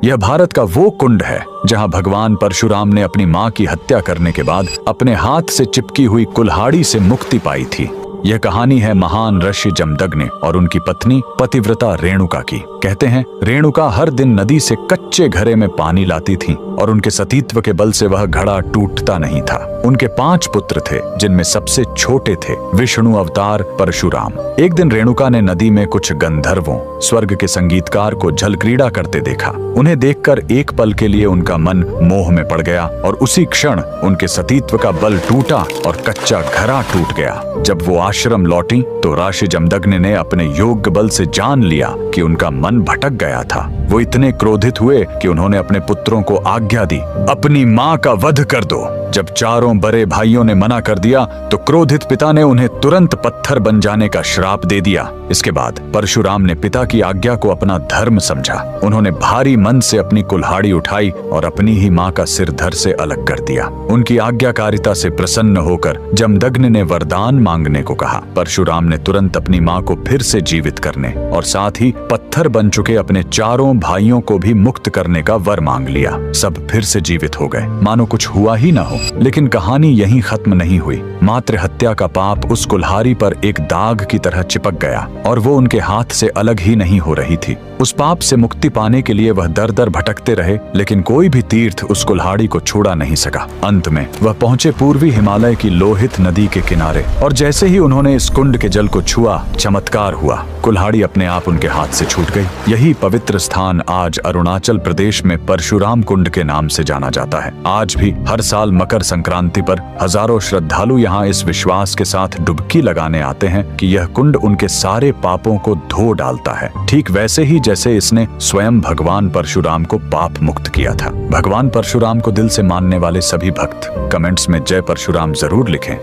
यह भारत का वो कुंड है जहां भगवान परशुराम ने अपनी मां की हत्या करने के बाद अपने हाथ से चिपकी हुई कुल्हाड़ी से मुक्ति पाई थी। यह कहानी है महान ऋषि जमदग्नि और उनकी पत्नी पतिव्रता रेणुका की। कहते हैं रेणुका हर दिन नदी से कच्चे घड़े में पानी लाती थी और उनके सतीत्व के बल से वह घड़ा टूटता नहीं था। उनके 5 पुत्र थे जिनमें सबसे छोटे थे विष्णु अवतार परशुराम। एक दिन रेणुका ने नदी में कुछ गंधर्वों स्वर्ग के संगीतकार को जल क्रीड़ा करते देखा। उन्हें देखकर एक पल के लिए उनका मन मोह में पड़ गया और उसी क्षण उनके सतीत्व का बल टूटा और कच्चा घड़ा टूट गया। जब वो आश्रम लौटी तो ऋषि जमदग्नि ने अपने योग्य बल से जान लिया कि उनका मन भटक गया था। वो इतने क्रोधित हुए कि उन्होंने अपने पुत्रों को आज्ञा दी, अपनी मां का वध कर दो। जब चारों बड़े भाइयों ने मना कर दिया तो क्रोधित पिता ने उन्हें तुरंत पत्थर बन जाने का श्राप दे दिया। इसके बाद परशुराम ने पिता की आज्ञा को अपना धर्म समझा। उन्होंने भारी मन से अपनी कुल्हाड़ी उठाई और अपनी ही मां का सिर धड़ से अलग कर दिया। उनकी आज्ञाकारिता से प्रसन्न होकर जमदग्नि ने वरदान मांगने को कहा। परशुराम ने तुरंत अपनी मां को फिर से जीवित करने और साथ ही पत्थर बन चुके अपने चारों भाइयों को भी मुक्त करने का वर मांग लिया। सब फिर से जीवित हो गए, मानो कुछ हुआ ही ना हो। लेकिन कहानी यहीं खत्म नहीं हुई। मातृ हत्या का पाप उस कुल्हाड़ी पर एक दाग की तरह चिपक गया और वो उनके हाथ से अलग ही नहीं हो रही थी। उस पाप से मुक्ति पाने के लिए वह दर दर भटकते रहे, लेकिन कोई भी तीर्थ उस कुल्हाड़ी को छुड़ा नहीं सका। अंत में वह पहुंचे पूर्वी हिमालय की लोहित नदी के किनारे और जैसे ही उन्होंने इस कुंड के जल को छुआ, चमत्कार हुआ। कुल्हाड़ी अपने आप उनके हाथ से छूट गई। यही पवित्र स्थान आज अरुणाचल प्रदेश में परशुराम कुंड के नाम से जाना जाता है। आज भी हर साल मकर संक्रांति पर हजारों श्रद्धालु यहाँ इस विश्वास के साथ डुबकी लगाने आते हैं कि यह कुंड उनके सारे पापों को धो डालता है, ठीक वैसे ही जैसे इसने स्वयं भगवान परशुराम को पाप मुक्त किया था। भगवान परशुराम को दिल से मानने वाले सभी भक्त कमेंट्स में जय परशुराम जरूर लिखें।